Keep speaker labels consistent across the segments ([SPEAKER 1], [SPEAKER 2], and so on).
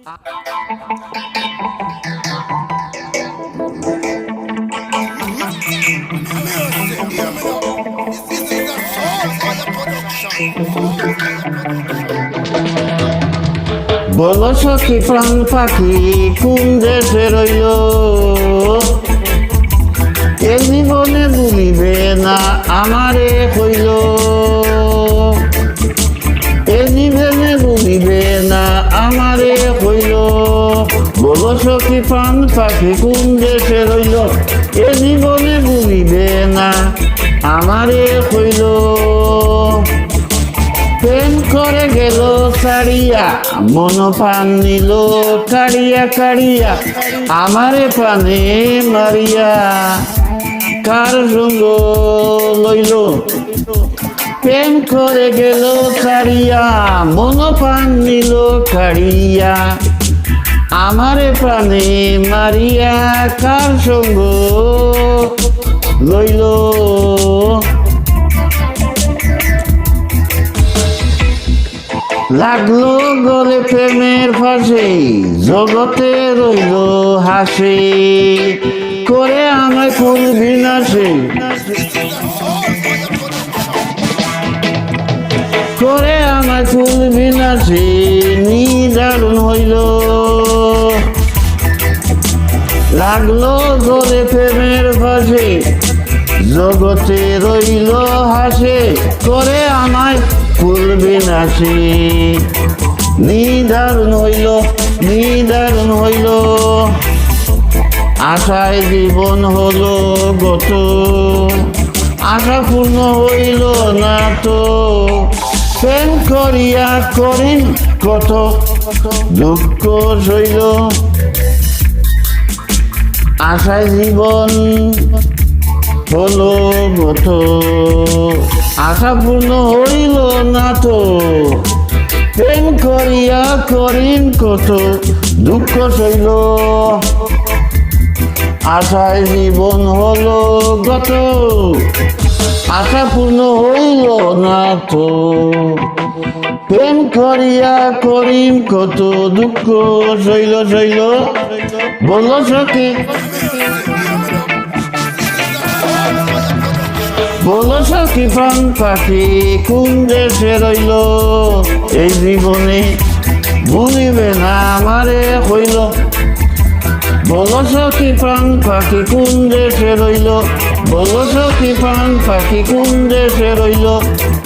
[SPEAKER 1] বলো সখী প্রাণ পাখি কোন দেশে রইল, এ জীবনে ভুলিবে না আমারে কইল, এ জীবনে ভুলিবে না আমারে কইল। বলো সখী প্রাণ পাখি কোন দেশে রইল, এ জীবনে ভুলিবে না আমারে কইল। প্রেম করে গেল ছাড়িয়া মন প্রাণ নিল কাড়িয়া কাড়িয়া আমারে প্রাণে মারিয়া, কার সঙ্গ লইল। প্রেম করে গেল ছাড়িয়া মন প্রাণ নিল কাড়িয়া আমারে প্রাণে মারিয়া, কার সঙ্গ লইল। লাগলো গলে প্রেমের ফাঁসে জগতে রইল হাসি, করে আমায় ফুল বিনাশে, করে আমায় ফুল বিনাশে নিদারুণ হইল। লাগলো গলে প্রেমের ফাঁসে জগতে রইল হাসে, করে আমায় ফুল বিনাশে নিদারুণ হইল, নিদারুণ হইল। আশায় জীবন হলো গত, আশা পূর্ণ হইল না তো, প্রেম করিয়া করেন কত দুঃখ সইল। আশায় জীবন হলো গত, আশা পূর্ণ হইল না তো, প্রেম করিয়া করিন কত দুঃখ সইল। আশায় জীবন হলো গত, আশা পূর্ণ হইল না তো, প্রেম করিয়া করিন কত দুঃখ সইল সইল। বলো সখী, বলো সখী প্রাণ পাখি কোন দেশে রইল, এই জীবনে ভুলিবে না আমারে কইল। বলো সখী প্রাণ পাখি কোন দেশে রইল, বলো সখী প্রাণ পাখি কোন দেশে রইল,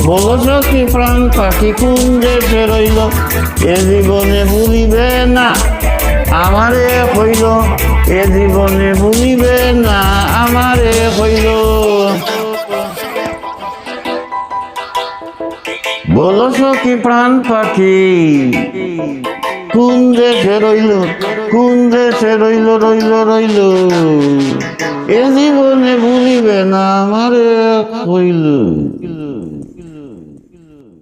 [SPEAKER 1] বলো সখী প্রাণ পাখি কোন দেশে রইল, এ জীবনে ভুলিবে না আমারে কইল, এ জীবনে ভুলিবে না আমারে কইল। বলো সখী প্রাণ পাখি কোন দেশে রইল, কোন দেশে রইল রইল রইল, এ জীবনে ভুলিবে না আমারে কইল।